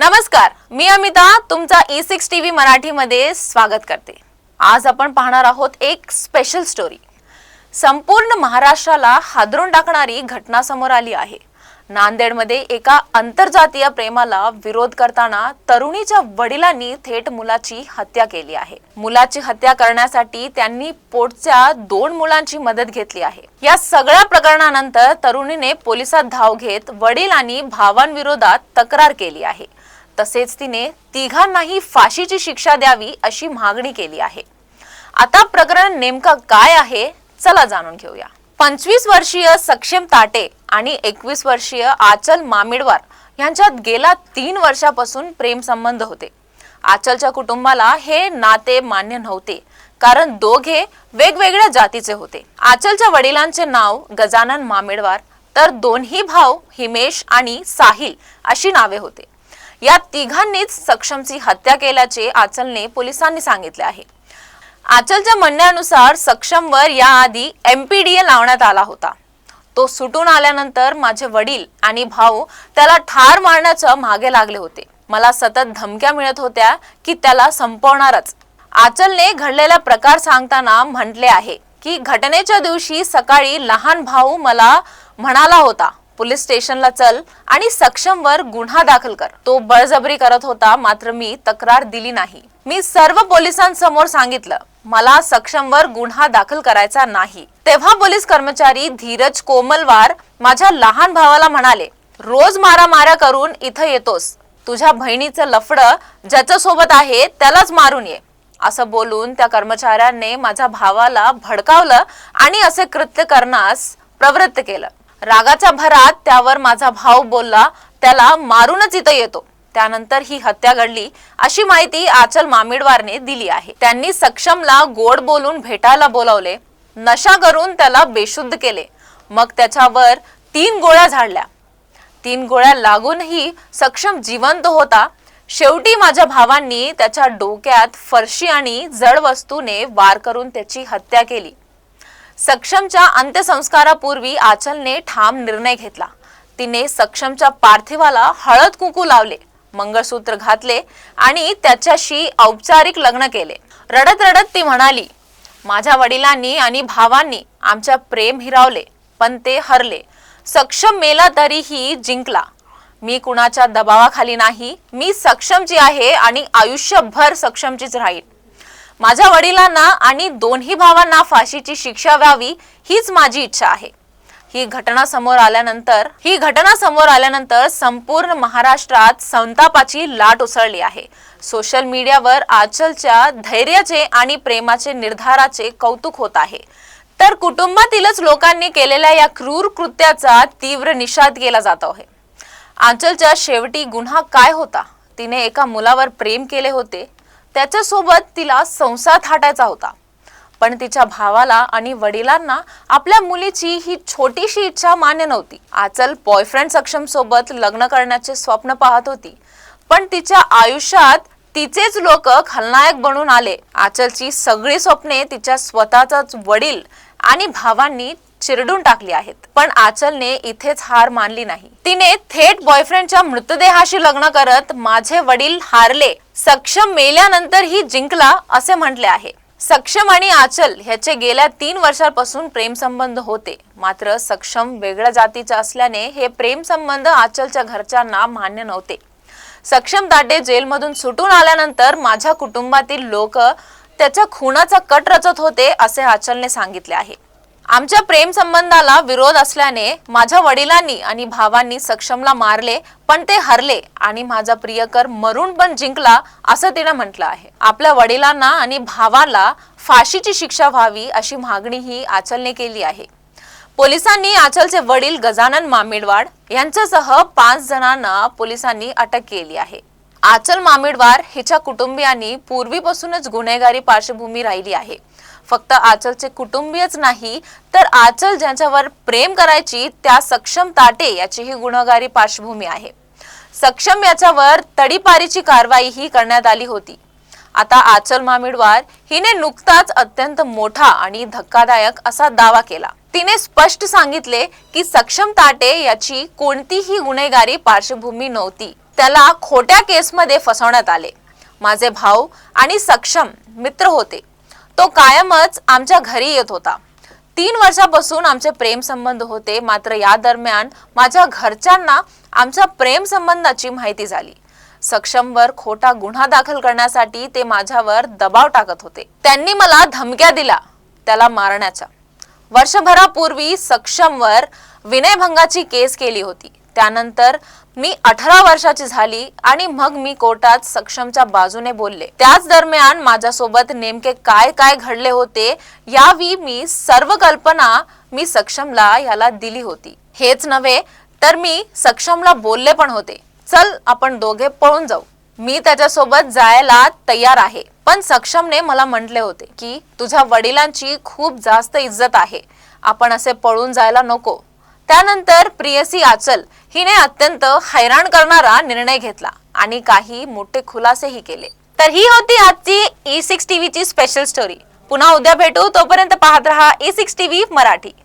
नमस्कार, मी अमिता तुमचा E6 TV मराठीमध्ये स्वागत करते। आज आपण पाहणार आहोत एक स्पेशल स्टोरी। संपूर्ण महाराष्ट्राला हादरून टाकणारी घटना समोर आली आहे। नांदेडमध्ये एका आंतरजातीय प्रेमाला विरोध करताना तरुणीच्या वडिलांनी थेट मुलाची हत्या केली आहे। मुलाची हत्या करण्यासाठी त्यांनी पोटच्या 2 मुलांची मदत घेतली आहे। या सगळ्या प्रकरणानंतर तरुणीने पोलिसात धाव घेत वडील आणि भावांविरोधात तक्रार केली आहे। तसेच तिने तिघांनाही फाशीची शिक्षा द्यावी अशी मागणी केली आहे। आता प्रकरण नेमकं काय आहे चला जाणून घेऊया। 25 वर्षीय सक्षम ताटे आणि 21 वर्षीय आचल मामिडवार यांच्यात गेल्या 3 वर्षापासून प्रेम संबंध होते। आचलच्या कुटुंबाला हे नाते मान्य नव्हते कारण दोघे वेगवेगळ्या जातीचे होते। आचलच्या वडिलांचे नाव गजानन मामिडवार तर दोन्ही भाऊ हिमेश आणि साहिल अशी नावे होते। या तिघांनीच सक्षमची हत्या केल्याचे आचलने पोलिसांनी सांगितले आहे। आचलच्या म्हणण्यानुसार सक्षमवर याआधी MPDA लावण्यात आला होता। तो सुटून आल्यानंतर माझे वडील आणि भाऊ त्याला ठार मारण्याच्या मागे लागले होते। मला सतत धमक्या मिळत होत्या की त्याला संपवणारच। आचलने घडलेला प्रकार सांगताना म्हटले आहे की घटनेच्या दिवशी सकाळी लहान भाऊ मला म्हणाला होता पोलीस स्टेशनला चल आणि सक्षमवर गुन्हा दाखल कर। तो बळजबरी करत होता मात्र मी तक्रार दिली नाही। मी सर्व पोलिसांसमोर सांगितलं मला सक्षमवर गुन्हा दाखल करायचा नाही। तेव्हा पोलीस कर्मचारी धीरज कोमलवार माझ्या लहान भावाला म्हणाले रोज मारामाऱ्या करून इथं येतोस, तुझ्या बहिणीचं लफडं ज्याच्या सोबत आहे त्यालाच मारून ये असं बोलून त्या कर्मचाऱ्याने माझ्या भावाला भडकावलं आणि असे कृत्य करण्यास प्रवृत्त केलं। रागाच्या भरात त्यावर माझा भाऊ बोलला त्याला मारूनच इथं येतो। त्यानंतर ही हत्या घडली अशी माहिती आचल मामिडवारने दिली आहे। त्यांनी सक्षमला गोड बोलून भेटायला बोलावले, नशा करून त्याला बेशुद्ध केले, मग त्याच्यावर 3 गोळ्या झाडल्या। 3 गोळ्या लागूनही सक्षम जिवंत होता। शेवटी माझ्या भावांनी त्याच्या डोक्यात फरशी आणि जड वस्तूने वार करून त्याची हत्या केली। सक्षमच्या अंत्यसंस्कारापूर्वी आचलने ठाम निर्णय घेतला। तिने सक्षमच्या पार्थिवाला हळद कुंकू लावले, मंगळसूत्र घातले आणि त्याच्याशी औपचारिक लग्न केले। रडत रडत ती म्हणाली माझ्या वडिलांनी आणि भावांनी आमच्या प्रेम हिरावले पण ते हरले। सक्षम मेला तरीही जिंकला। मी कुणाच्या दबावाखाली नाही, मी सक्षमची आहे आणि आयुष्यभर सक्षमचीच राहील। माझ्या वडिलांना आणि दोन्ही भावांना फाशीची शिक्षा व्हावी हीच माझी इच्छा आहे। ही घटना समोर आल्यानंतर संपूर्ण महाराष्ट्रात संतापाची लाट उसळली आहे। सोशल मीडियावर आचलच्या धैर्याचे आणि प्रेमाचे निर्धाराचे कौतुक होत आहे, तर कुटुंबातीलच लोकांनी केलेल्या या क्रूर कृत्याचा तीव्र निषेध केला जात आहे। आचलच्या शेवटी गुन्हा काय होता? तिने एका मुलावर प्रेम केले होते, त्याच्यासोबत तिला संसार थाटायचा होता, पण तिच्या भावाला आणि वडिलांना आपल्या मुलीची ही छोटीशी इच्छा मान्य नव्हती। आचल बॉयफ्रेंड सक्षम सोबत लग्न करण्याचे स्वप्न पाहत होती, पण तिच्या आयुष्यात तिचेच लोक खलनायक बनून आले। आचलची सगळी स्वप्ने तिच्या स्वतःचाच वडील आणि भावांनी चिरडून टाकली आहेत। पण आचलने इथेच हार मानली नाही। तिने थेट बॉयफ्रेंडच्या मृतदेहाशी लग्न करत माझे वडील हारले, सक्षम मेल्यानंतर ही जिंकला असे म्हटले आहे। सक्षम आणि आचल ह्याचे गेल्या 3 वर्षांपासून प्रेम संबंध होते, मात्र सक्षम वेगळ्या जातीचा असल्याने हे प्रेम संबंध आचलच्या घरच्यांना मान्य नव्हते। सक्षम ताटे जेलमधून सुटून आल्यानंतर माझ्या कुटुंबातील लोक त्याच्या खुनाचा कट रचत होते असे आचलने सांगितले आहे। आमच्या प्रेम संबंधाला विरोध असल्याने माझ्या वडिलांनी आणि भावांनी सक्षमला मारले पण ते हरले आणि माझा प्रियकर मरून पण जिंकला असं तिने म्हटलं आहे। आपल्या वडिलांना आणि भावाला फाशीची शिक्षा व्हावी अशी मागणी ही आचलने केली आहे। पोलिसांनी आचलचे वडील गजानन मामिडवार यांच्यासह 5 जणांना पोलिसांनी अटक केली आहे। आचल मामिडवार हिच्या कुटुंबियांनी पूर्वीपासूनच गुन्हेगारी पार्श्वभूमी राहिली आहे। फक्त आचलचे कुटुंबीयच नाही तर आचल ज्यांच्यावर प्रेम करायची त्या सक्षम ताटे याचीही गुन्हेगारी पार्श्वभूमी आहे। सक्षम याच्यावर तडीपारीची कारवाई ही करण्यात आली होती। आता आचल मामिडवार हिने नुकताच अत्यंत मोठा आणि धक्कादायक असा दावा केला। तिने स्पष्ट सांगितले की सक्षम ताटे याची कोणतीही गुन्हेगारी पार्श्वभूमी नव्हती। त्याला खोट्या केसमध्ये फसवण्यात आले. माझे भाऊ आणि सक्षम मित्र होते. तो कायमच आमच्या घरी येत होता. 3 वर्षापासून आमचे प्रेम संबंध होते. मात्र या दरम्यान माझ्या घरच्यांना आमच्या प्रेम संबंधाची माहिती झाली. सक्षमवर खोटा गुन्हा दाखल करण्यासाठी ते माझ्यावर दबाव टाकत होते. त्यांनी मला धमक्या दिल्या त्याला मारण्याच्या. वर्षभरापूर्वी सक्षमवर विनयभंगाची केस केली होती. त्यानंतर मी 18 वर्षाची झाली आणि मग मी कोर्टात सक्षमच्या बाजूने बोलले. त्याच दरम्यान माझ्यासोबत नेमके काय काय घडले होते यावी मी सर्व कल्पना मी सक्षमला याला दिली होती. हेच नव्हे तर मी सक्षमला बोलले पण होते, चल आपण दोघे पळून जाऊ. मी त्याच्यासोबत जायला तयार आहे. पण सक्षमने मला म्हटले होते की तुझ्या वडिलांची खूप जास्त इज्जत आहे, आपण असे पळून जायला नको. त्यानंतर प्रियसी आचल हिने अत्यंत हैराण करणारा निर्णय घेतला आणि काही मोठे खुलासेही केले. तर ही होती आजची E6 टीव्हीची स्पेशल स्टोरी. पुन्हा उद्या भेटू. तोपर्यंत पाहत रहा E6 टीव्ही मराठी.